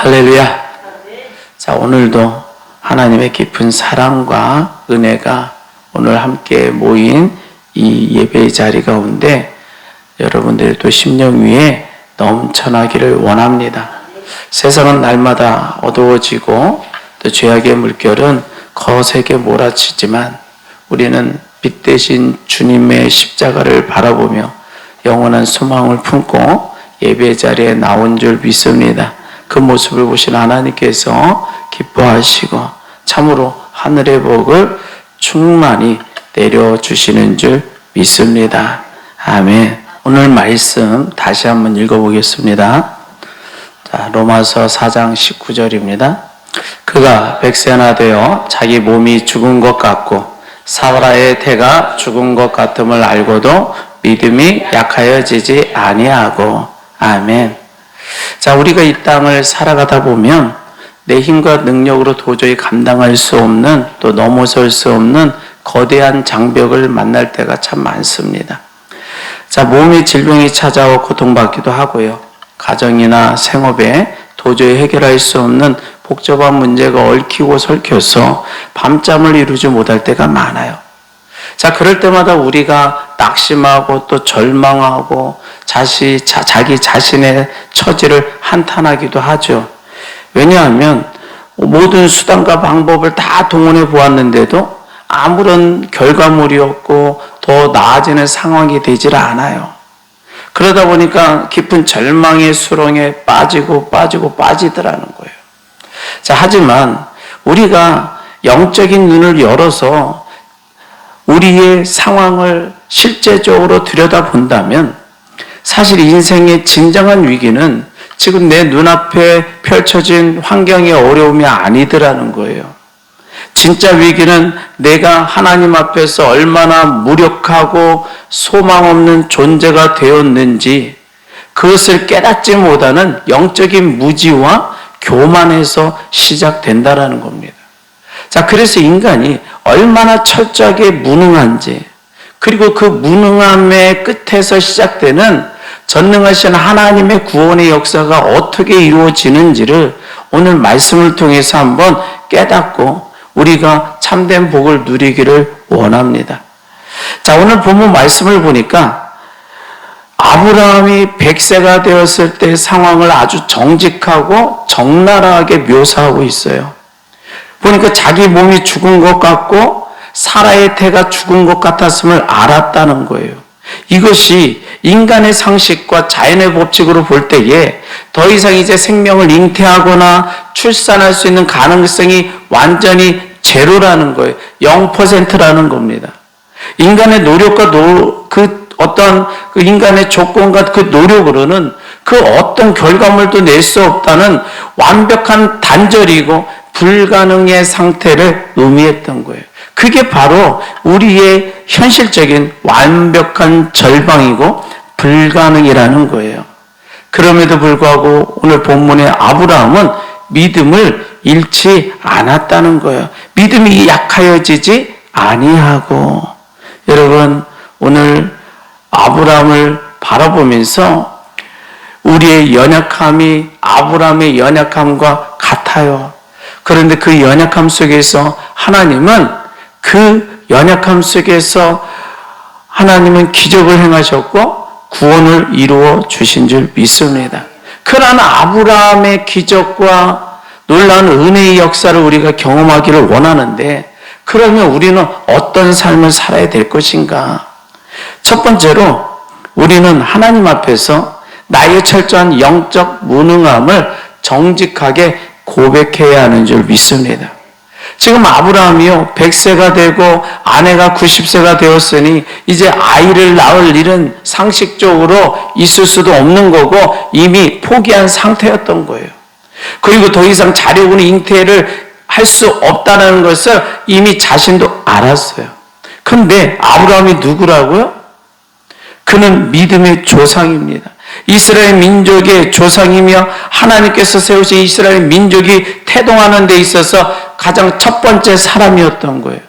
할렐루야. 자, 오늘도 하나님의 깊은 사랑과 은혜가 오늘 함께 모인 이 예배의 자리 가운데 여러분들도 심령 위에 넘쳐나기를 원합니다. 세상은 날마다 어두워지고 또 죄악의 물결은 거세게 몰아치지만 우리는 빛 대신 주님의 십자가를 바라보며 영원한 소망을 품고 예배 자리에 나온 줄 믿습니다. 그 모습을 보신 하나님께서 기뻐하시고 참으로 하늘의 복을 충만히 내려주시는 줄 믿습니다. 아멘. 오늘 말씀 다시 한번 읽어보겠습니다. 자, 로마서 4장 19절입니다. 그가 백세나 되어 자기 몸이 죽은 것 같고 사라의 태가 죽은 것 같음을 알고도 믿음이 약하여지지 아니하고. 아멘. 자, 우리가 이 땅을 살아가다 보면 내 힘과 능력으로 도저히 감당할 수 없는, 또 넘어설 수 없는 거대한 장벽을 만날 때가 참 많습니다. 자, 몸의 질병이 찾아와 고통받기도 하고요. 가정이나 생업에 도저히 해결할 수 없는 복잡한 문제가 얽히고 설켜서 밤잠을 이루지 못할 때가 많아요. 자, 그럴 때마다 우리가 낙심하고 또 절망하고 자기 자신의 처지를 한탄하기도 하죠. 왜냐하면 모든 수단과 방법을 다 동원해 보았는데도 아무런 결과물이 없고 더 나아지는 상황이 되질 않아요. 그러다 보니까 깊은 절망의 수렁에 빠지더라는 거예요. 자, 하지만 우리가 영적인 눈을 열어서 우리의 상황을 실제적으로 들여다본다면 사실 인생의 진정한 위기는 지금 내 눈앞에 펼쳐진 환경의 어려움이 아니더라는 거예요. 진짜 위기는 내가 하나님 앞에서 얼마나 무력하고 소망 없는 존재가 되었는지 그것을 깨닫지 못하는 영적인 무지와 교만에서 시작된다라는 겁니다. 자, 그래서 인간이 얼마나 철저하게 무능한지, 그리고 그 무능함의 끝에서 시작되는 전능하신 하나님의 구원의 역사가 어떻게 이루어지는지를 오늘 말씀을 통해서 한번 깨닫고 우리가 참된 복을 누리기를 원합니다. 자, 오늘 본문 말씀을 보니까 아브라함이 100세가 되었을 때 상황을 아주 정직하고 적나라하게 묘사하고 있어요. 보니까 자기 몸이 죽은 것 같고 사라의 태가 죽은 것 같았음을 알았다는 거예요. 이것이 인간의 상식과 자연의 법칙으로 볼 때에 더 이상 이제 생명을 잉태하거나 출산할 수 있는 가능성이 완전히 제로라는 거예요. 0%라는 겁니다. 인간의 노력과 그 인간의 조건과 그 노력으로는 그 어떤 결과물도 낼 수 없다는 완벽한 단절이고 불가능의 상태를 의미했던 거예요. 그게 바로 우리의 현실적인 완벽한 절망이고 불가능이라는 거예요. 그럼에도 불구하고 오늘 본문의 아브라함은 믿음을 잃지 않았다는 거예요. 믿음이 약하여지지 아니하고. 여러분, 오늘 아브라함을 바라보면서 우리의 연약함이 아브라함의 연약함과 같아요. 그런데 그 연약함 속에서 그 연약함 속에서 하나님은 기적을 행하셨고 구원을 이루어 주신 줄 믿습니다. 그러나 아브라함의 기적과 놀라운 은혜의 역사를 우리가 경험하기를 원하는데, 그러면 우리는 어떤 삶을 살아야 될 것인가? 첫 번째로 우리는 하나님 앞에서 나의 철저한 영적 무능함을 정직하게 고백해야 하는 줄 믿습니다. 지금 아브라함이요 100세가 되고 아내가 90세가 되었으니 이제 아이를 낳을 일은 상식적으로 있을 수도 없는 거고 이미 포기한 상태였던 거예요. 그리고 더 이상 자려고는 잉태를 할 수 없다는 것을 이미 자신도 알았어요. 그런데 아브라함이 누구라고요? 그는 믿음의 조상입니다. 이스라엘 민족의 조상이며 하나님께서 세우신 이스라엘 민족이 태동하는 데 있어서 가장 첫 번째 사람이었던 거예요.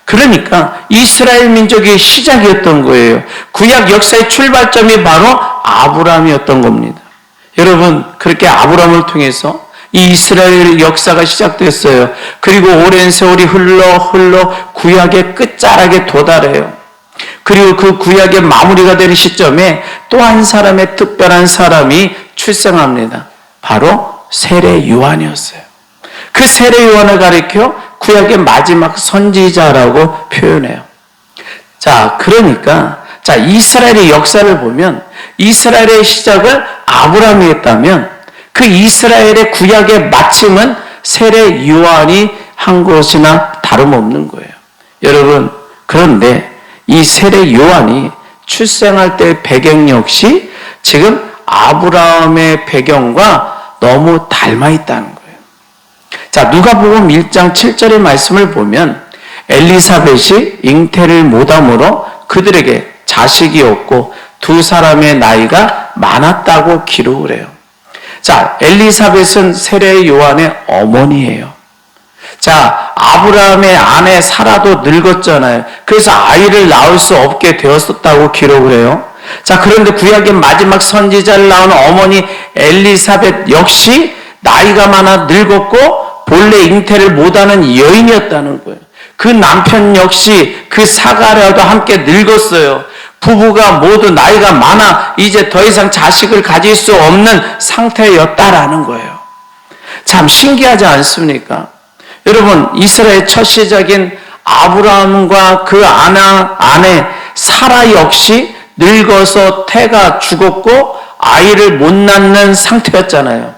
그러니까 이스라엘 민족의 시작이었던 거예요. 구약 역사의 출발점이 바로 아브라함이었던 겁니다. 여러분, 그렇게 아브라함을 통해서 이 이스라엘 역사가 시작됐어요. 그리고 오랜 세월이 흘러 구약의 끝자락에 도달해요. 그리고 그 구약의 마무리가 되는 시점에 또 한 사람의 특별한 사람이 출생합니다. 바로 세례 요한이었어요. 그 세례 요한을 가리켜 구약의 마지막 선지자라고 표현해요. 자, 그러니까 이스라엘의 역사를 보면 이스라엘의 시작을 아브라함이 했다면 그 이스라엘의 구약의 마침은 세례 요한이 한 것이나 다름없는 거예요. 여러분, 그런데 이 세례 요한이 출생할 때 배경 역시 지금 아브라함의 배경과 너무 닮아 있다는 거예요. 자, 누가복음 1장 7절의 말씀을 보면 엘리사벳이 잉태를 못함으로 그들에게 자식이 없고 두 사람의 나이가 많았다고 기록을 해요. 자, 엘리사벳은 세례 요한의 어머니예요. 자, 아브라함의 아내 사라도 늙었잖아요. 그래서 아이를 낳을 수 없게 되었었다고 기록을 해요. 자, 그런데 구약의 마지막 선지자를 낳은 어머니 엘리사벳 역시 나이가 많아 늙었고 본래 잉태를 못하는 여인이었다는 거예요. 그 남편 역시 그 사가랴도 함께 늙었어요. 부부가 모두 나이가 많아 이제 더 이상 자식을 가질 수 없는 상태였다라는 거예요. 참 신기하지 않습니까? 여러분, 이스라엘 첫 시작인 아브라함과 그 아내 사라 역시 늙어서 태가 죽었고 아이를 못 낳는 상태였잖아요.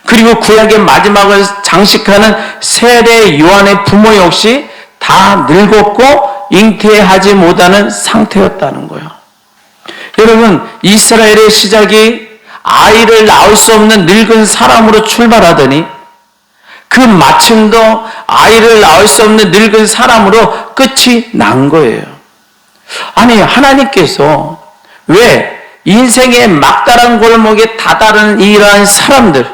그리고 구약의 마지막을 장식하는 세례 요한의 부모 역시 다 늙었고 잉태하지 못하는 상태였다는 거예요. 여러분, 이스라엘의 시작이 아이를 낳을 수 없는 늙은 사람으로 출발하더니 그 마침도 아이를 낳을 수 없는 늙은 사람으로 끝이 난 거예요. 아니, 하나님께서 왜 인생의 막다른 골목에 다다른 이러한 사람들,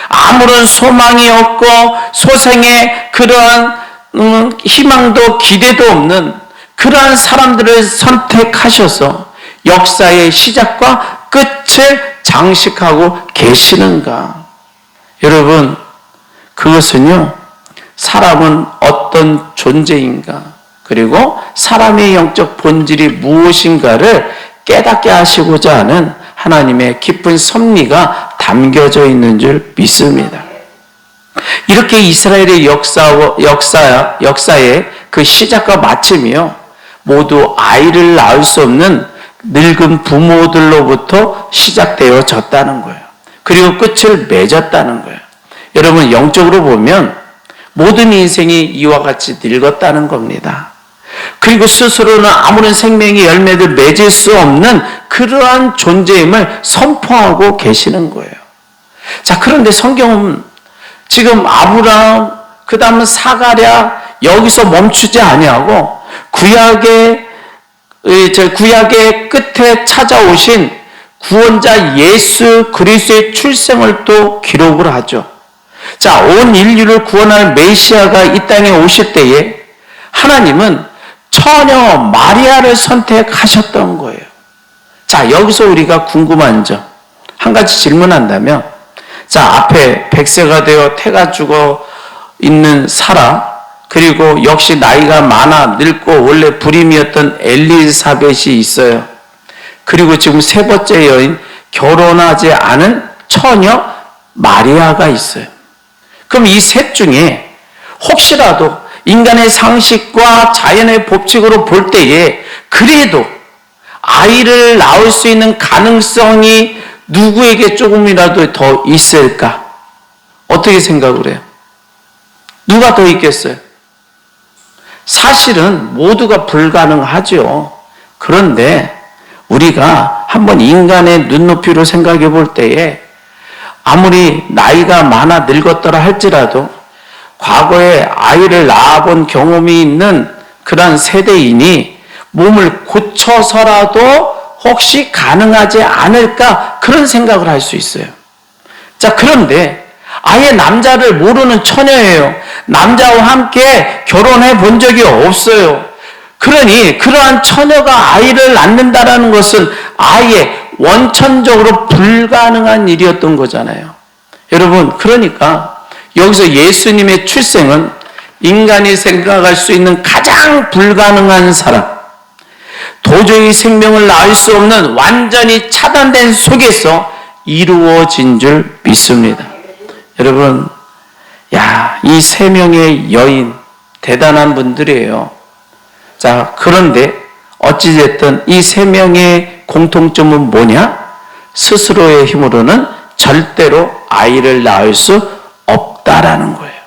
아무런 소망이 없고 소생의 그러한 희망도 기대도 없는 그러한 사람들을 선택하셔서 역사의 시작과 끝을 장식하고 계시는가? 여러분, 그것은요, 사람은 어떤 존재인가, 그리고 사람의 영적 본질이 무엇인가를 깨닫게 하시고자 하는 하나님의 깊은 섭리가 담겨져 있는 줄 믿습니다. 이렇게 이스라엘의 역사의 그 시작과 마침이요, 모두 아이를 낳을 수 없는 늙은 부모들로부터 시작되어졌다는 거예요. 그리고 끝을 맺었다는 거예요. 여러분, 영적으로 보면 모든 인생이 이와 같이 늙었다는 겁니다. 그리고 스스로는 아무런 생명의 열매를 맺을 수 없는 그러한 존재임을 선포하고 계시는 거예요. 자, 그런데 성경은 지금 아브라함, 그 다음은 사가랴, 여기서 멈추지 아니하고 구약의 끝에 찾아오신 구원자 예수 그리스도의 출생을 또 기록을 하죠. 자, 온 인류를 구원할 메시아가 이 땅에 오실 때에 하나님은 처녀 마리아를 선택하셨던 거예요. 자, 여기서 우리가 궁금한 점, 한 가지 질문한다면, 자, 앞에 100세가 되어 태가 죽어 있는 사라, 그리고 역시 나이가 많아 늙고 원래 불임이었던 엘리사벳이 있어요. 그리고 지금 세 번째 여인, 결혼하지 않은 처녀 마리아가 있어요. 그럼 이 셋 중에 혹시라도 인간의 상식과 자연의 법칙으로 볼 때에 그래도 아이를 낳을 수 있는 가능성이 누구에게 조금이라도 더 있을까? 어떻게 생각을 해요? 누가 더 있겠어요? 사실은 모두가 불가능하죠. 그런데 우리가 한번 인간의 눈높이로 생각해 볼 때에 아무리 나이가 많아 늙었더라 할지라도 과거에 아이를 낳아본 경험이 있는 그런 세대인이 몸을 고쳐서라도 혹시 가능하지 않을까, 그런 생각을 할 수 있어요. 자, 그런데 아예 남자를 모르는 처녀예요. 남자와 함께 결혼해 본 적이 없어요. 그러니 그러한 처녀가 아이를 낳는다라는 것은 아예 원천적으로 불가능한 일이었던 거잖아요. 여러분, 그러니까 여기서 예수님의 출생은 인간이 생각할 수 있는 가장 불가능한 사람, 도저히 생명을 낳을 수 없는 완전히 차단된 속에서 이루어진 줄 믿습니다. 여러분, 이 세 명의 여인 대단한 분들이에요. 자, 그런데 어찌됐든 이 세 명의 공통점은 뭐냐? 스스로의 힘으로는 절대로 아이를 낳을 수 없다라는 거예요.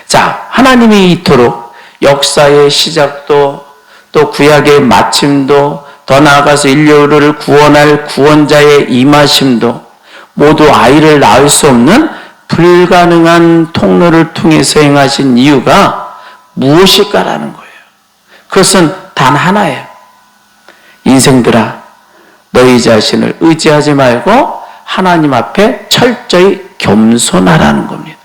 자, 하나님이 이토록 역사의 시작도 또 구약의 마침도 더 나아가서 인류를 구원할 구원자의 임하심도 모두 아이를 낳을 수 없는 불가능한 통로를 통해서 행하신 이유가 무엇일까라는 거예요. 그것은 단 하나예요. 인생들아, 너희 자신을 의지하지 말고 하나님 앞에 철저히 겸손하라는 겁니다.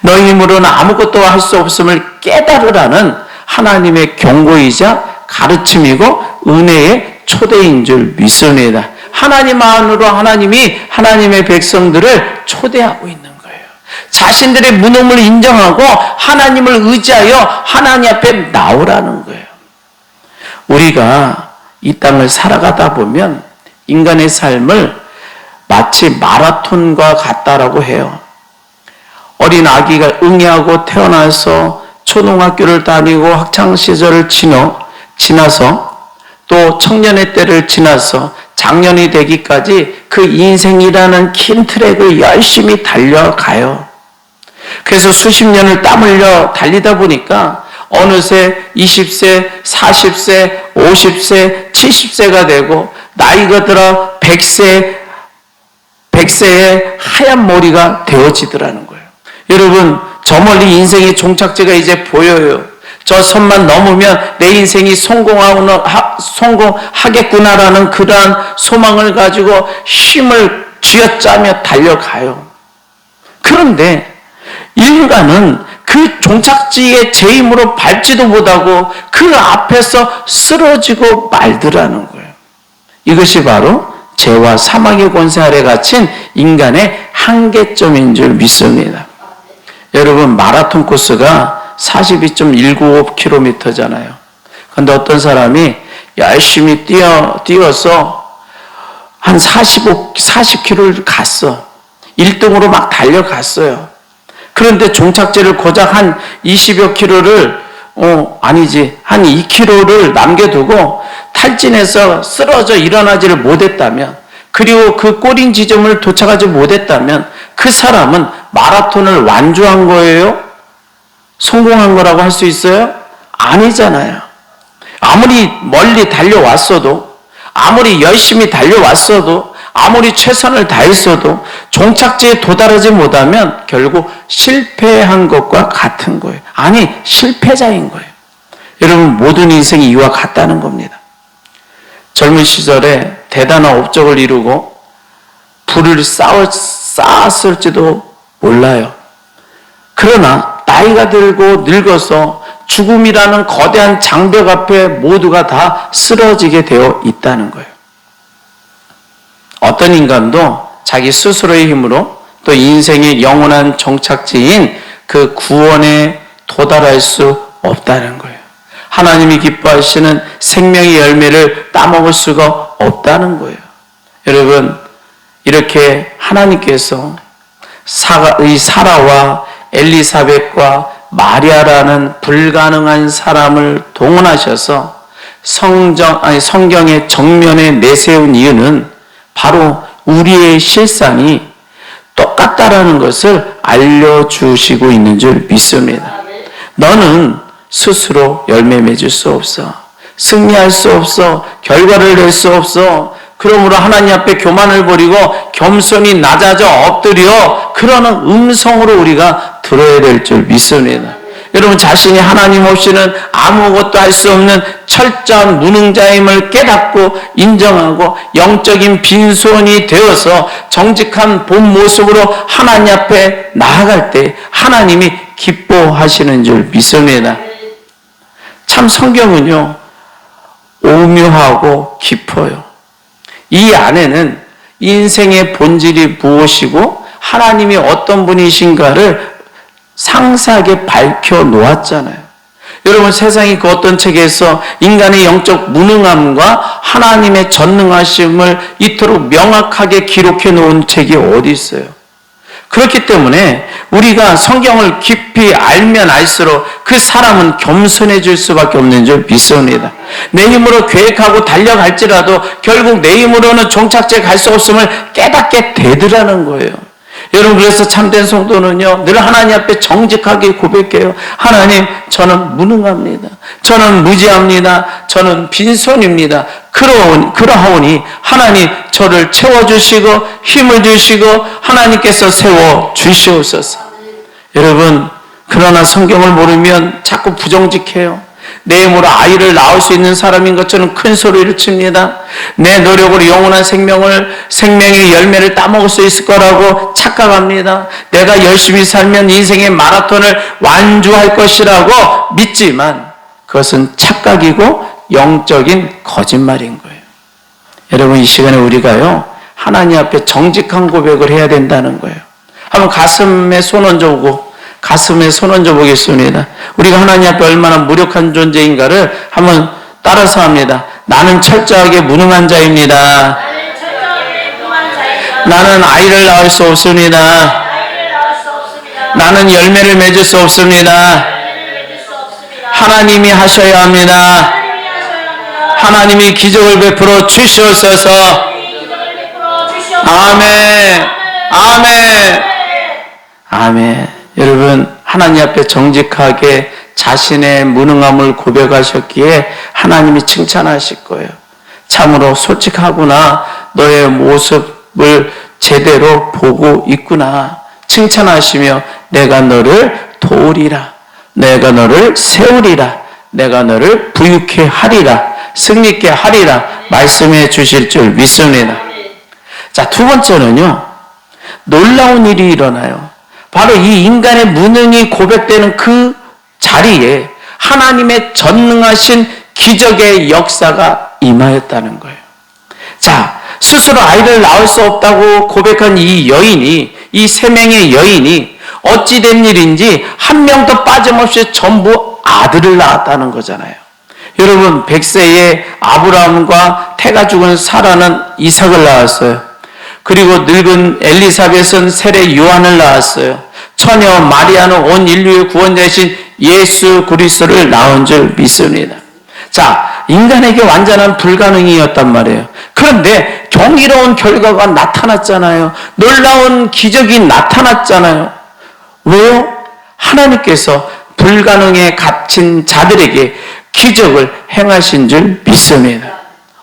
너희 힘으로는 아무것도 할 수 없음을 깨달으라는 하나님의 경고이자 가르침이고 은혜의 초대인 줄 믿습니다. 하나님 안으로 하나님이 하나님의 백성들을 초대하고 있는 거예요. 자신들의 무능을 인정하고 하나님을 의지하여 하나님 앞에 나오라는 거예요. 우리가 이 땅을 살아가다 보면 인간의 삶을 마치 마라톤과 같다라고 해요. 어린 아기가 응애하고 태어나서 초등학교를 다니고 학창시절을 지나서 또 청년의 때를 지나서 장년이 되기까지 그 인생이라는 긴 트랙을 열심히 달려가요. 그래서 수십 년을 땀 흘려 달리다 보니까 어느새 20세, 40세, 50세, 70세가 되고 나이가 들어 100세의 하얀 머리가 되어지더라는 거예요. 여러분, 저 멀리 인생의 종착지가 이제 보여요. 저 선만 넘으면 내 인생이 성공하겠구나라는 그러한 소망을 가지고 힘을 쥐어짜며 달려가요. 그런데 인간은 그 종착지에 제 힘으로 밟지도 못하고 그 앞에서 쓰러지고 말더라는 거예요. 이것이 바로 죄와 사망의 권세 아래 갇힌 인간의 한계점인 줄 믿습니다. 여러분, 마라톤 코스가 42.195km잖아요. 그런데 어떤 사람이 열심히 뛰어서 한 40km를 갔어. 1등으로 막 달려갔어요. 그런데 종착지를 고작 한 20여 킬로를, 한 2km를 남겨두고 탈진해서 쓰러져 일어나지를 못했다면, 그리고 그 꼬린 지점을 도착하지 못했다면 그 사람은 마라톤을 완주한 거예요? 성공한 거라고 할 수 있어요? 아니잖아요. 아무리 멀리 달려왔어도, 아무리 열심히 달려왔어도, 아무리 최선을 다했어도 종착지에 도달하지 못하면 결국 실패한 것과 같은 거예요. 아니, 실패자인 거예요. 여러분, 모든 인생이 이와 같다는 겁니다. 젊은 시절에 대단한 업적을 이루고 부를 쌓았을지도 몰라요. 그러나 나이가 들고 늙어서 죽음이라는 거대한 장벽 앞에 모두가 다 쓰러지게 되어 있다는 거예요. 어떤 인간도 자기 스스로의 힘으로 또 인생의 영원한 정착지인 그 구원에 도달할 수 없다는 거예요. 하나님이 기뻐하시는 생명의 열매를 따먹을 수가 없다는 거예요. 여러분, 이렇게 하나님께서 사라와 엘리사벳과 마리아라는 불가능한 사람을 동원하셔서 성경의 정면에 내세운 이유는 바로 우리의 실상이 똑같다라는 것을 알려주시고 있는 줄 믿습니다. 너는 스스로 열매 맺을 수 없어. 승리할 수 없어. 결과를 낼 수 없어. 그러므로 하나님 앞에 교만을 버리고 겸손히 낮아져 엎드려 그러는 음성으로 우리가 들어야 될 줄 믿습니다. 여러분, 자신이 하나님 없이는 아무것도 할 수 없는 철저한 무능자임을 깨닫고 인정하고 영적인 빈손이 되어서 정직한 본 모습으로 하나님 앞에 나아갈 때 하나님이 기뻐하시는 줄 믿습니다. 참 성경은요, 오묘하고 깊어요. 이 안에는 인생의 본질이 무엇이고 하나님이 어떤 분이신가를 상세하게 밝혀 놓았잖아요. 여러분, 세상이 그 어떤 책에서 인간의 영적 무능함과 하나님의 전능하심을 이토록 명확하게 기록해 놓은 책이 어디 있어요? 그렇기 때문에 우리가 성경을 깊이 알면 알수록 그 사람은 겸손해질 수밖에 없는 줄 믿습니다. 내 힘으로 계획하고 달려갈지라도 결국 내 힘으로는 종착지에 갈 수 없음을 깨닫게 되더라는 거예요. 여러분, 그래서 참된 성도는요, 늘 하나님 앞에 정직하게 고백해요. 하나님, 저는 무능합니다. 저는 무지합니다. 저는 빈손입니다. 그러하오니 하나님 저를 채워주시고 힘을 주시고 하나님께서 세워주시옵소서. 여러분, 그러나 성경을 모르면 자꾸 부정직해요. 내 힘으로 아이를 낳을 수 있는 사람인 것처럼 큰 소리를 칩니다. 내 노력으로 영원한 생명의 열매를 따먹을 수 있을 거라고 착각합니다. 내가 열심히 살면 인생의 마라톤을 완주할 것이라고 믿지만 그것은 착각이고 영적인 거짓말인 거예요. 여러분, 이 시간에 우리가요, 하나님 앞에 정직한 고백을 해야 된다는 거예요. 한번 가슴에 손 얹어보고 가슴에 손 얹어 보겠습니다. 우리가 하나님 앞에 얼마나 무력한 존재인가를 한번 따라서 합니다. 나는 철저하게 무능한 자입니다. 나는 아이를 낳을 수 없습니다. 나는 열매를 맺을 수 없습니다. 하나님이 하셔야 합니다. 하나님이 기적을 베풀어 주시옵소서. 아멘. 아멘. 아멘. 여러분, 하나님 앞에 정직하게 자신의 무능함을 고백하셨기에 하나님이 칭찬하실 거예요. 참으로 솔직하구나. 너의 모습을 제대로 보고 있구나. 칭찬하시며 내가 너를 도우리라. 내가 너를 세우리라. 내가 너를 부유케 하리라. 승리케 하리라. 말씀해 주실 줄 믿습니다. 자, 두 번째는요, 놀라운 일이 일어나요. 바로 이 인간의 무능이 고백되는 그 자리에 하나님의 전능하신 기적의 역사가 임하였다는 거예요. 자, 스스로 아이를 낳을 수 없다고 고백한 이 여인이, 이 세 명의 여인이 어찌된 일인지 한 명도 빠짐없이 전부 아들을 낳았다는 거잖아요. 여러분, 100세의 아브라함과 태가 죽은 사라는 이삭을 낳았어요. 그리고 늙은 엘리사벳은 세례 요한을 낳았어요. 처녀 마리아는 온 인류의 구원자이신 예수 그리스도를 낳은 줄 믿습니다. 자, 인간에게 완전한 불가능이었단 말이에요. 그런데 경이로운 결과가 나타났잖아요. 놀라운 기적이 나타났잖아요. 왜요? 하나님께서 불가능에 갇힌 자들에게 기적을 행하신 줄 믿습니다.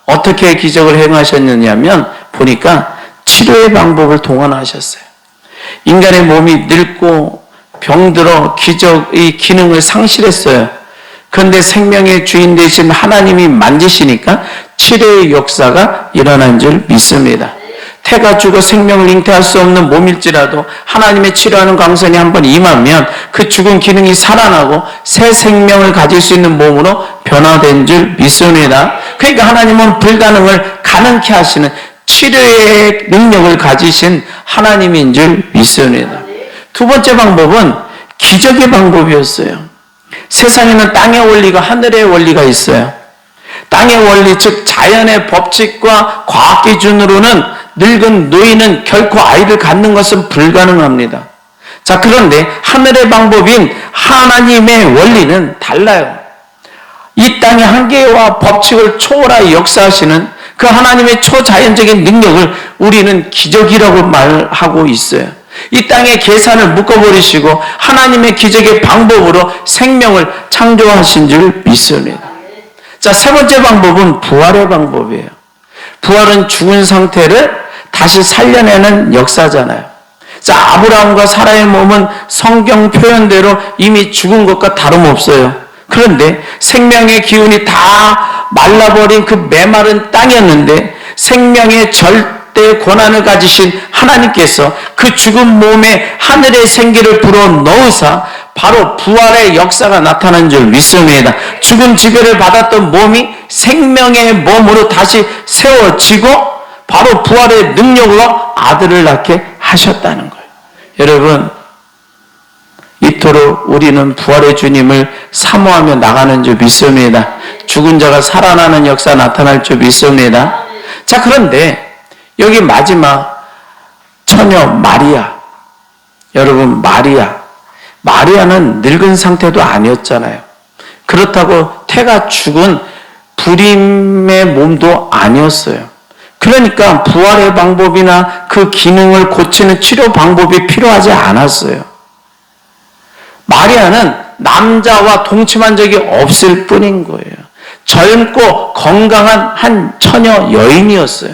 어떻게 기적을 행하셨느냐면 보니까 치료의 방법을 동원하셨어요. 인간의 몸이 늙고 병들어 기적의 기능을 상실했어요. 그런데 생명의 주인 되신 하나님이 만지시니까 치료의 역사가 일어난 줄 믿습니다. 태가 죽어 생명을 잉태할 수 없는 몸일지라도 하나님의 치료하는 광선이 한번 임하면 그 죽은 기능이 살아나고 새 생명을 가질 수 있는 몸으로 변화된 줄 믿습니다. 그러니까 하나님은 불가능을 가능케 하시는 치료의 능력을 가지신 하나님인 줄 믿습니다. 두 번째 방법은 기적의 방법이었어요. 세상에는 땅의 원리가 하늘의 원리가 있어요. 땅의 원리, 즉 자연의 법칙과 과학 기준으로는 늙은 노인은 결코 아이를 갖는 것은 불가능합니다. 자, 그런데 하늘의 방법인 하나님의 원리는 달라요. 이 땅의 한계와 법칙을 초월하여 역사하시는 그 하나님의 초자연적인 능력을 우리는 기적이라고 말하고 있어요. 이 땅의 계산을 묶어버리시고 하나님의 기적의 방법으로 생명을 창조하신 줄 믿습니다. 자, 세 번째 방법은 부활의 방법이에요. 부활은 죽은 상태를 다시 살려내는 역사잖아요. 자, 아브라함과 사라의 몸은 성경 표현대로 이미 죽은 것과 다름없어요. 그런데 생명의 기운이 다 말라버린 그 메마른 땅이었는데 생명의 절대 권한을 가지신 하나님께서 그 죽은 몸에 하늘의 생기를 불어넣으사 바로 부활의 역사가 나타난 줄 믿습니다. 죽은 지배를 받았던 몸이 생명의 몸으로 다시 세워지고 바로 부활의 능력으로 아들을 낳게 하셨다는 거예요. 여러분, 이토록 우리는 부활의 주님을 사모하며 나가는 줄 믿습니다. 죽은 자가 살아나는 역사 나타날 줄 믿습니다. 자, 그런데 여기 마지막 처녀 마리아. 여러분, 마리아는 늙은 상태도 아니었잖아요. 그렇다고 태가 죽은 불임의 몸도 아니었어요. 그러니까 부활의 방법이나 그 기능을 고치는 치료 방법이 필요하지 않았어요. 마리아는 남자와 동침한 적이 없을 뿐인 거예요. 젊고 건강한 한 처녀 여인이었어요.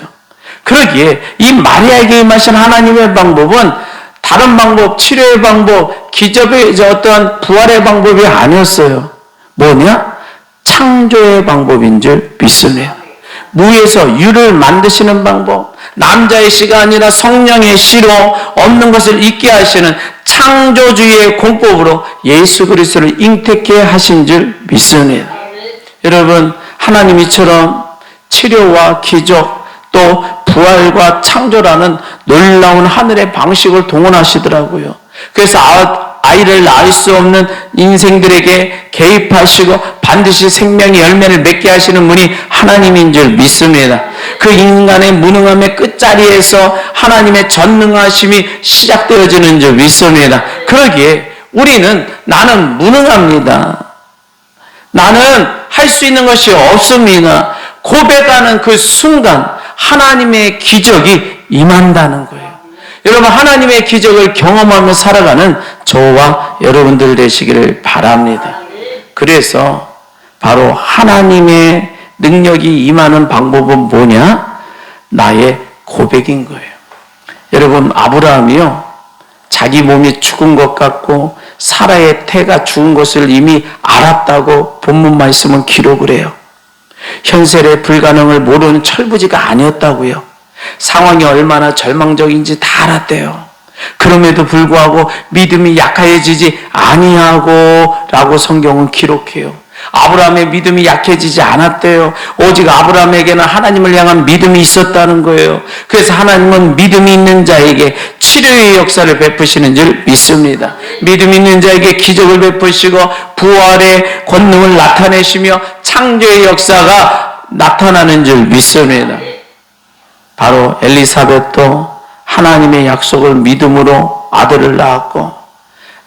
그러기에 이 마리아에게 임하신 하나님의 방법은 다른 방법, 치료의 방법, 기적의 어떤 부활의 방법이 아니었어요. 뭐냐? 창조의 방법인 줄 믿습니다. 무에서 유를 만드시는 방법, 남자의 씨가 아니라 성령의 씨로 없는 것을 있게 하시는 창조주의의 공법으로 예수 그리스도를 잉태케 하신 줄 믿습니다. 여러분, 하나님 이처럼 치료와 기적 또 부활과 창조라는 놀라운 하늘의 방식을 동원하시더라고요. 그래서 아이를 낳을 수 없는 인생들에게 개입하시고 반드시 생명의 열매를 맺게 하시는 분이 하나님인 줄 믿습니다. 그 인간의 무능함의 끝자리에서 하나님의 전능하심이 시작되어지는 줄 믿습니다. 그러기에 우리는 나는 무능합니다. 나는 할 수 있는 것이 없습니다. 고백하는 그 순간 하나님의 기적이 임한다는 거예요. 여러분, 하나님의 기적을 경험하며 살아가는 저와 여러분들 되시기를 바랍니다. 그래서 바로 하나님의 능력이 임하는 방법은 뭐냐? 나의 고백인 거예요. 여러분, 아브라함이요, 자기 몸이 죽은 것 같고 사라의 태가 죽은 것을 이미 알았다고 본문 말씀은 기록을 해요. 현세의 불가능을 모르는 철부지가 아니었다고요. 상황이 얼마나 절망적인지 다 알았대요. 그럼에도 불구하고 믿음이 약해지지 아니하고 라고 성경은 기록해요. 아브라함의 믿음이 약해지지 않았대요. 오직 아브라함에게는 하나님을 향한 믿음이 있었다는 거예요. 그래서 하나님은 믿음이 있는 자에게 치료의 역사를 베푸시는 줄 믿습니다. 믿음 있는 자에게 기적을 베푸시고 부활의 권능을 나타내시며 창조의 역사가 나타나는 줄 믿습니다. 바로 엘리사벳도 하나님의 약속을 믿음으로 아들을 낳았고,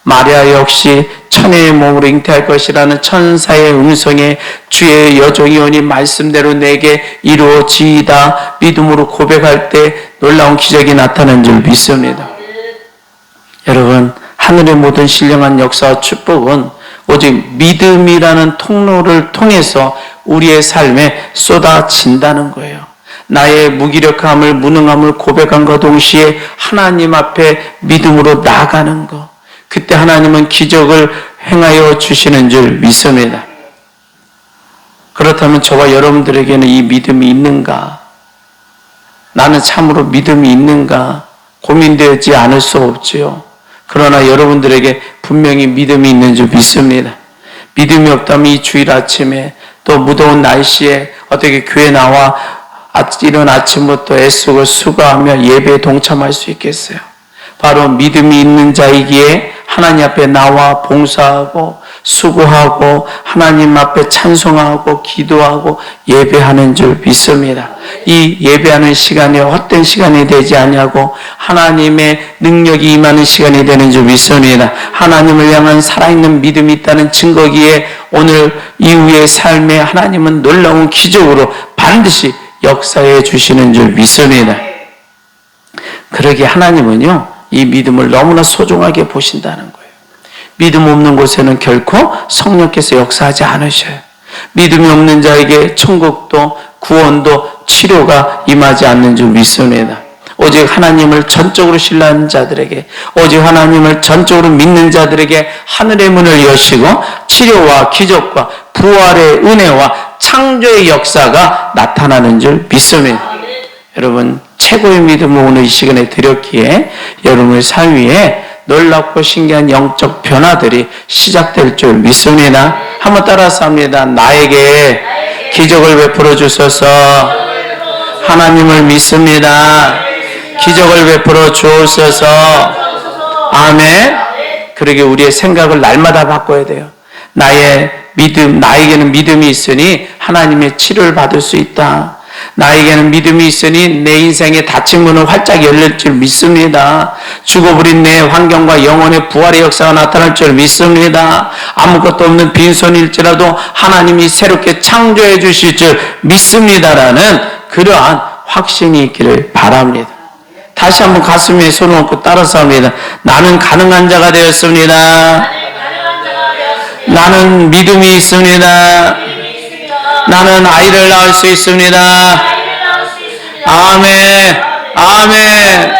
마리아 역시 처녀의 몸으로 잉태할 것이라는 천사의 음성에 주의 여종이 오니 말씀대로 내게 이루어지이다 믿음으로 고백할 때 놀라운 기적이 나타난 줄 믿습니다. 여러분, 하늘의 모든 신령한 역사와 축복은 오직 믿음이라는 통로를 통해서 우리의 삶에 쏟아진다는 거예요. 나의 무기력함을, 무능함을 고백함과 동시에 하나님 앞에 믿음으로 나아가는 것. 그때 하나님은 기적을 행하여 주시는 줄 믿습니다. 그렇다면 저와 여러분들에게는 이 믿음이 있는가? 나는 참으로 믿음이 있는가? 고민되지 않을 수 없지요. 그러나 여러분들에게 분명히 믿음이 있는 줄 믿습니다. 믿음이 없다면 이 주일 아침에 또 무더운 날씨에 어떻게 교회 나와 이른 아침부터 애쓰고 수고하며 예배에 동참할 수 있겠어요? 바로 믿음이 있는 자이기에 하나님 앞에 나와 봉사하고 수고하고 하나님 앞에 찬송하고 기도하고 예배하는 줄 믿습니다. 이 예배하는 시간이 헛된 시간이 되지 아니하고 하나님의 능력이 임하는 시간이 되는 줄 믿습니다. 하나님을 향한 살아있는 믿음이 있다는 증거기에 오늘 이후의 삶에 하나님은 놀라운 기적으로 반드시 역사해 주시는 줄 믿습니다. 그러기에 하나님은요, 이 믿음을 너무나 소중하게 보신다는 거예요. 믿음 없는 곳에는 결코 성령께서 역사하지 않으셔요. 믿음이 없는 자에게 천국도 구원도 치료가 임하지 않는 줄 믿습니다. 오직 하나님을 전적으로 신뢰하는 자들에게, 오직 하나님을 전적으로 믿는 자들에게 하늘의 문을 여시고 치료와 기적과 부활의 은혜와 창조의 역사가 나타나는 줄 믿습니다. 여러분, 최고의 믿음을 오늘 이 시간에 드렸기에 여러분의 삶 위에 놀랍고 신기한 영적 변화들이 시작될 줄 믿습니다. 한번 따라서 합니다. 나에게 기적을 베풀어 주소서. 하나님을 믿습니다. 기적을 베풀어 주옵소서. 아멘. 그러게 우리의 생각을 날마다 바꿔야 돼요. 나에게는 믿음이 있으니 하나님의 치료를 받을 수 있다. 나에게는 믿음이 있으니 내 인생의 닫힌 문은 활짝 열릴 줄 믿습니다. 죽어버린 내 환경과 영혼의 부활의 역사가 나타날 줄 믿습니다. 아무것도 없는 빈손일지라도 하나님이 새롭게 창조해 주실 줄 믿습니다라는 그러한 확신이 있기를 바랍니다. 다시 한번 가슴에 손을 얹고 따라서 합니다. 나는 가능한 자가 되었습니다. 나는 믿음이 있습니다. 나는 아이를 낳을 수 있습니다. 아멘. 아멘.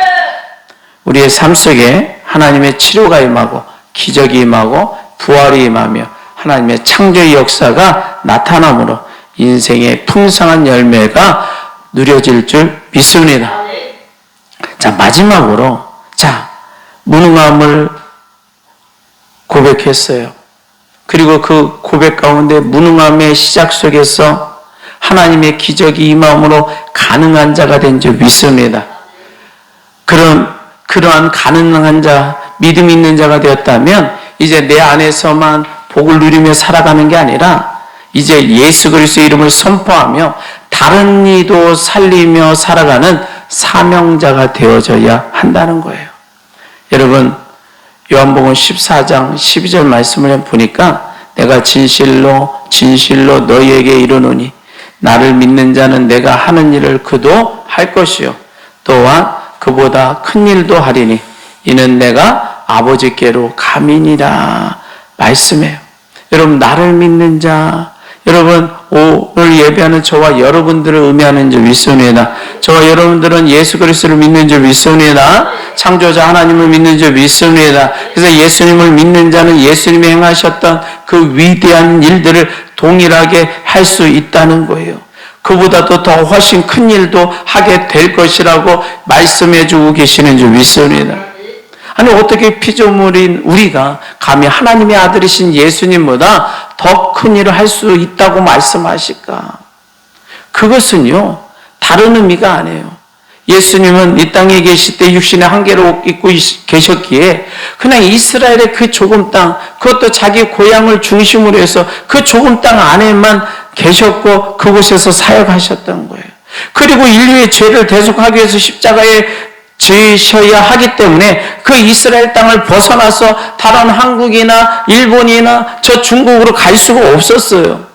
우리의 삶 속에 하나님의 치료가 임하고 기적이 임하고 부활이 임하며 하나님의 창조의 역사가 나타나므로 인생의 풍성한 열매가 누려질 줄 믿습니다. 자, 마지막으로 무능함을 고백했어요. 그리고 그 고백 가운데 무능함의 시작 속에서 하나님의 기적이 임함으로 가능한 자가 된 줄 믿습니다. 그러한 가능한 자, 믿음 있는 자가 되었다면 이제 내 안에서만 복을 누리며 살아가는 게 아니라 이제 예수 그리스도의 이름을 선포하며 다른 이도 살리며 살아가는 사명자가 되어져야 한다는 거예요. 여러분, 요한복음 14장 12절 말씀을 보니까 내가 진실로 너희에게 이르노니 나를 믿는 자는 내가 하는 일을 그도 할 것이요 또한 그보다 큰 일도 하리니 이는 내가 아버지께로 감이니라 말씀해요. 여러분, 나를 믿는 자, 여러분 오늘 예배하는 저와 여러분들을 의미하는 줄 믿습니다. 저와 여러분들은 예수 그리스도를 믿는 줄 믿습니다. 창조자 하나님을 믿는 줄 믿습니다. 그래서 예수님을 믿는 자는 예수님이 행하셨던 그 위대한 일들을 동일하게 할 수 있다는 거예요. 그보다도 더 훨씬 큰 일도 하게 될 것이라고 말씀해 주고 계시는 줄 믿습니다. 아니, 어떻게 피조물인 우리가 감히 하나님의 아들이신 예수님보다 더 큰 일을 할 수 있다고 말씀하실까? 그것은요, 다른 의미가 아니에요. 예수님은 이 땅에 계실 때 육신의 한계로 입고 계셨기에 그냥 이스라엘의 그 조금 땅, 그것도 자기 고향을 중심으로 해서 그 조금 땅 안에만 계셨고 그곳에서 사역하셨던 거예요. 그리고 인류의 죄를 대속하기 위해서 십자가에 지셔야 하기 때문에 그 이스라엘 땅을 벗어나서 다른 한국이나 일본이나 저 중국으로 갈 수가 없었어요.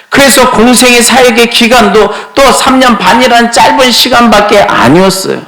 그래서 공생의 사역의 기간도 또 3년 반이라는 짧은 시간밖에 아니었어요.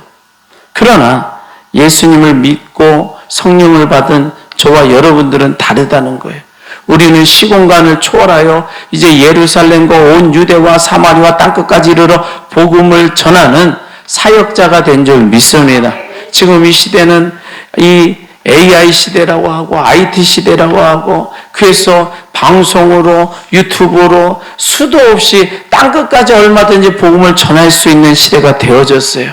그러나 예수님을 믿고 성령을 받은 저와 여러분들은 다르다는 거예요. 우리는 시공간을 초월하여 이제 예루살렘과 온 유대와 사마리아 땅끝까지 이르러 복음을 전하는 사역자가 된 줄 믿습니다. 지금 이 시대는 이 AI 시대라고 하고 IT 시대라고 하고 그래서 방송으로 유튜브로 수도 없이 땅끝까지 얼마든지 복음을 전할 수 있는 시대가 되어졌어요.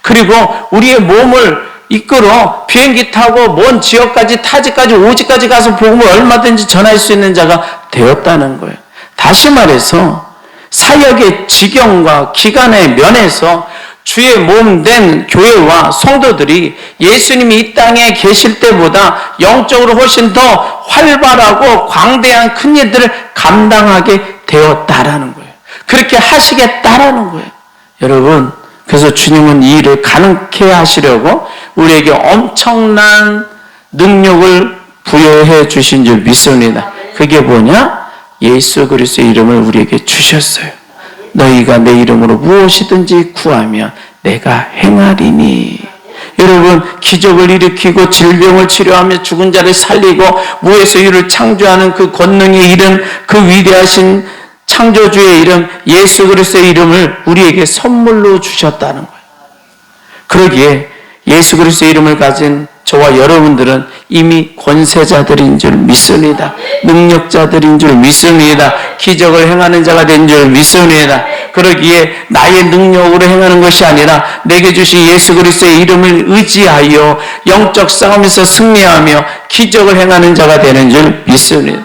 그리고 우리의 몸을 이끌어 비행기 타고 먼 지역까지 타지까지 오지까지 가서 복음을 얼마든지 전할 수 있는 자가 되었다는 거예요. 다시 말해서 사역의 지경과 기간의 면에서 주의 몸 된 교회와 성도들이 예수님이 이 땅에 계실 때보다 영적으로 훨씬 더 활발하고 광대한 큰 일들을 감당하게 되었다라는 거예요. 그렇게 하시겠다라는 거예요. 여러분, 그래서 주님은 이 일을 가능케 하시려고 우리에게 엄청난 능력을 부여해 주신 줄 믿습니다. 그게 뭐냐? 예수 그리스도의 이름을 우리에게 주셨어요. 너희가 내 이름으로 무엇이든지 구하면 내가 행하리니. 여러분, 기적을 일으키고 질병을 치료하며 죽은 자를 살리고 무에서 유를 창조하는 그 권능의 이름, 그 위대하신 창조주의 이름 예수 그리스도의 이름을 우리에게 선물로 주셨다는 거예요. 그러기에 예수 그리스도의 이름을 가진 저와 여러분들은 이미 권세자들인 줄 믿습니다. 능력자들인 줄 믿습니다. 기적을 행하는 자가 된 줄 믿습니다. 그러기에 나의 능력으로 행하는 것이 아니라 내게 주신 예수 그리스도의 이름을 의지하여 영적 싸움에서 승리하며 기적을 행하는 자가 되는 줄 믿습니다.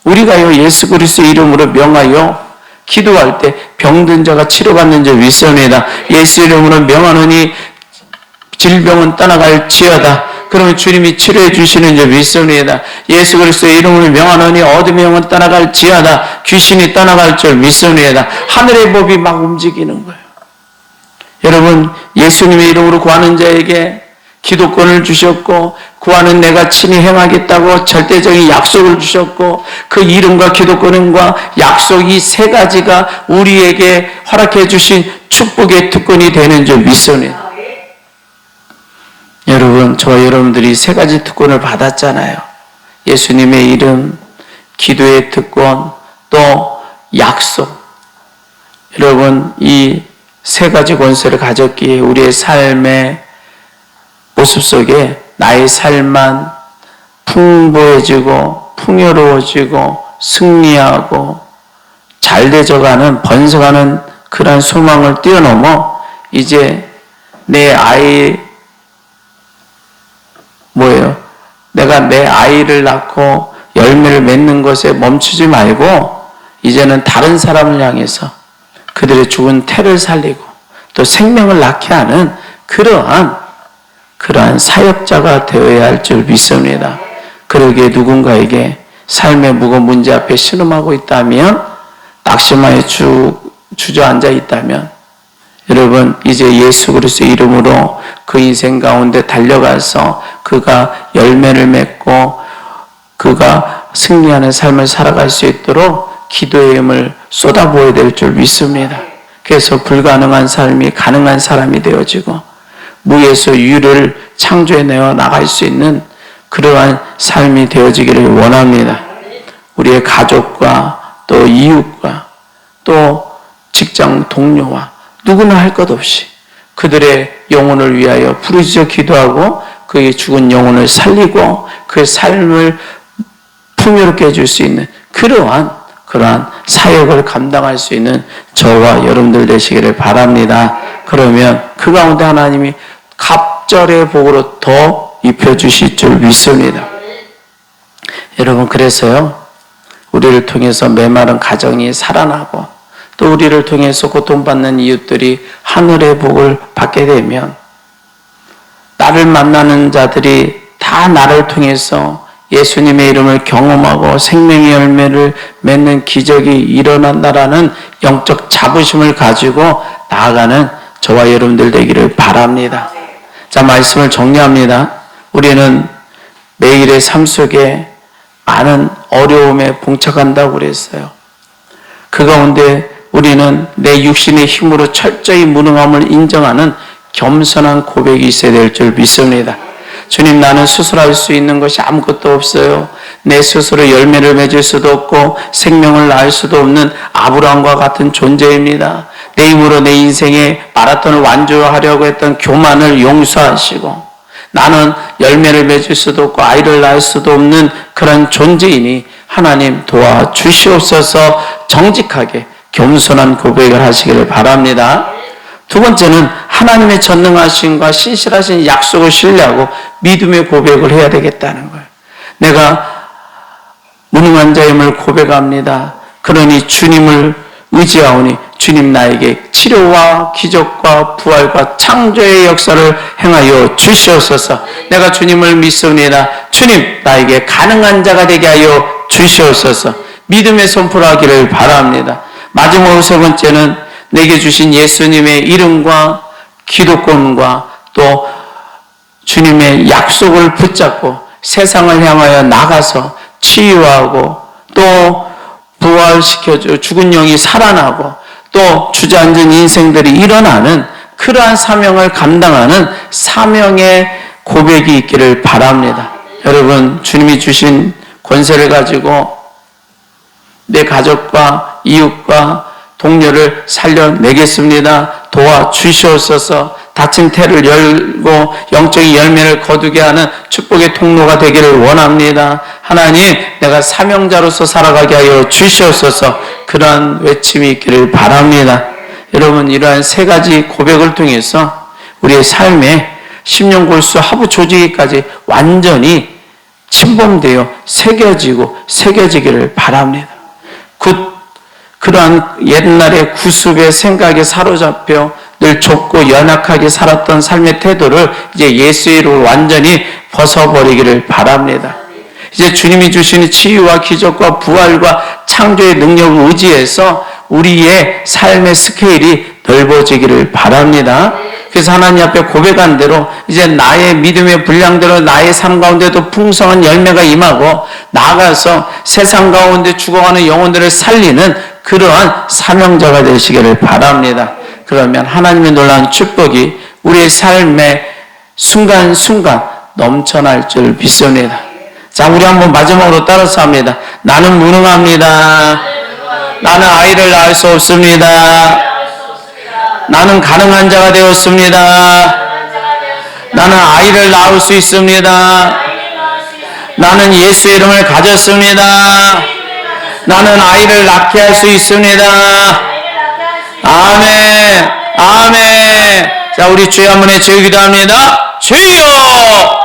우리가요, 예수 그리스도의 이름으로 명하여 기도할 때 병든 자가 치료받는 줄 믿습니다. 예수 이름으로 명하노니 질병은 떠나갈지어다. 그러면 주님이 치료해 주시는 줄 믿습니다. 예수 그리스도의 이름으로 명하노니 어둠의 영은 떠나갈지어다. 귀신이 떠나갈 줄 믿습니다. 하늘의 법이 막 움직이는 거예요. 여러분, 예수님의 이름으로 구하는 자에게 기도권을 주셨고, 구하는 내가 친히 행하겠다고 절대적인 약속을 주셨고, 그 이름과 기도권과 약속 이 세 가지가 우리에게 허락해 주신 축복의 특권이 되는 줄 믿습니다. 여러분, 저와 여러분들이 세 가지 특권을 받았잖아요. 예수님의 이름, 기도의 특권, 또 약속. 여러분, 이 세 가지 권세를 가졌기에 우리의 삶의 모습 속에 나의 삶만 풍부해지고 풍요로워지고 승리하고 잘되져가는 번성하는 그런 소망을 뛰어넘어 이제 내 아이 내가 내 아이를 낳고 열매를 맺는 것에 멈추지 말고 이제는 다른 사람을 향해서 그들의 죽은 태를 살리고 또 생명을 낳게 하는 그러한 사역자가 되어야 할 줄 믿습니다. 그러기에 누군가에게 삶의 무거운 문제 앞에 신음하고 있다면, 낙심하여 주저앉아 있다면, 여러분 이제 예수 그리스도의 이름으로 그 인생 가운데 달려가서 그가 열매를 맺고 그가 승리하는 삶을 살아갈 수 있도록 기도의 힘을 쏟아부어야 될 줄 믿습니다. 그래서 불가능한 삶이 가능한 사람이 되어지고 무에서 유를 창조해내어 나갈 수 있는 그러한 삶이 되어지기를 원합니다. 우리의 가족과 또 이웃과 또 직장 동료와 누구나 할 것 없이 그들의 영혼을 위하여 부르짖어 기도하고 그의 죽은 영혼을 살리고 그 삶을 풍요롭게 해줄 수 있는 그러한 사역을 감당할 수 있는 저와 여러분들 되시기를 바랍니다. 그러면 그 가운데 하나님이 갑절의 복으로 더 입혀주실 줄 믿습니다. 여러분, 그래서요, 우리를 통해서 메마른 가정이 살아나고 또 우리를 통해서 고통받는 이웃들이 하늘의 복을 받게 되면 나를 만나는 자들이 다 나를 통해서 예수님의 이름을 경험하고 생명의 열매를 맺는 기적이 일어난다라는 영적 자부심을 가지고 나아가는 저와 여러분들 되기를 바랍니다. 자, 말씀을 정리합니다. 우리는 매일의 삶 속에 많은 어려움에 봉착한다고 그랬어요. 그 가운데 우리는 내 육신의 힘으로 철저히 무능함을 인정하는 겸손한 고백이 있어야 될 줄 믿습니다. 주님, 나는 스스로 할 수 있는 것이 아무것도 없어요. 내 스스로 열매를 맺을 수도 없고 생명을 낳을 수도 없는 아브라함과 같은 존재입니다. 내 힘으로 내 인생의 마라톤을 완주하려고 했던 교만을 용서하시고 나는 열매를 맺을 수도 없고 아이를 낳을 수도 없는 그런 존재이니 하나님 도와주시옵소서. 정직하게 겸손한 고백을 하시기를 바랍니다. 두 번째는 하나님의 전능하심과 신실하신 약속을 신뢰하고 믿음의 고백을 해야 되겠다는 거예요. 내가 무능한 자임을 고백합니다. 그러니 주님을 의지하오니 주님 나에게 치료와 기적과 부활과 창조의 역사를 행하여 주시옵소서. 내가 주님을 믿습니다. 주님, 나에게 가능한 자가 되게 하여 주시옵소서. 믿음의 선포를 하기를 바랍니다. 마지막으로 세 번째는 내게 주신 예수님의 이름과 기도권과 또 주님의 약속을 붙잡고 세상을 향하여 나가서 치유하고 또 부활시켜줘 죽은 영이 살아나고 또 주저앉은 인생들이 일어나는 그러한 사명을 감당하는 사명의 고백이 있기를 바랍니다. 여러분, 주님이 주신 권세를 가지고 내 가족과 이웃과 동료를 살려내겠습니다. 도와주시옵소서. 닫힌 태를 열고 영적인 열매를 거두게 하는 축복의 통로가 되기를 원합니다. 하나님, 내가 사명자로서 살아가게 하여 주시옵소서. 그러한 외침이 있기를 바랍니다. 여러분, 이러한 세 가지 고백을 통해서 우리의 삶에 십년골수 하부 조직까지 완전히 침범되어 새겨지기를 바랍니다. 그러한 옛날의 구습의 생각에 사로잡혀 늘 좁고 연약하게 살았던 삶의 태도를 이제 예수의 이름으로 완전히 벗어버리기를 바랍니다. 이제 주님이 주시는 치유와 기적과 부활과 창조의 능력을 의지해서 우리의 삶의 스케일이 넓어지기를 바랍니다. 그래서 하나님 앞에 고백한 대로 이제 나의 믿음의 분량대로 나의 삶 가운데도 풍성한 열매가 임하고 나아가서 세상 가운데 죽어가는 영혼들을 살리는 그러한 사명자가 되시기를 바랍니다. 그러면 하나님의 놀라운 축복이 우리의 삶의 순간순간 넘쳐날 줄 믿습니다. 자, 우리 한번 마지막으로 따라서 합니다. 나는 무능합니다. 나는 아이를 낳을 수 없습니다. 나는 가능한 자가 되었습니다. 나는 아이를 낳을 수 있습니다. 나는 예수의 이름을 가졌습니다. 나는 아이를 낳게 할 수 있습니다. 아멘. 아멘. 자, 우리 주여 한번 외쳐 기도합니다. 주여!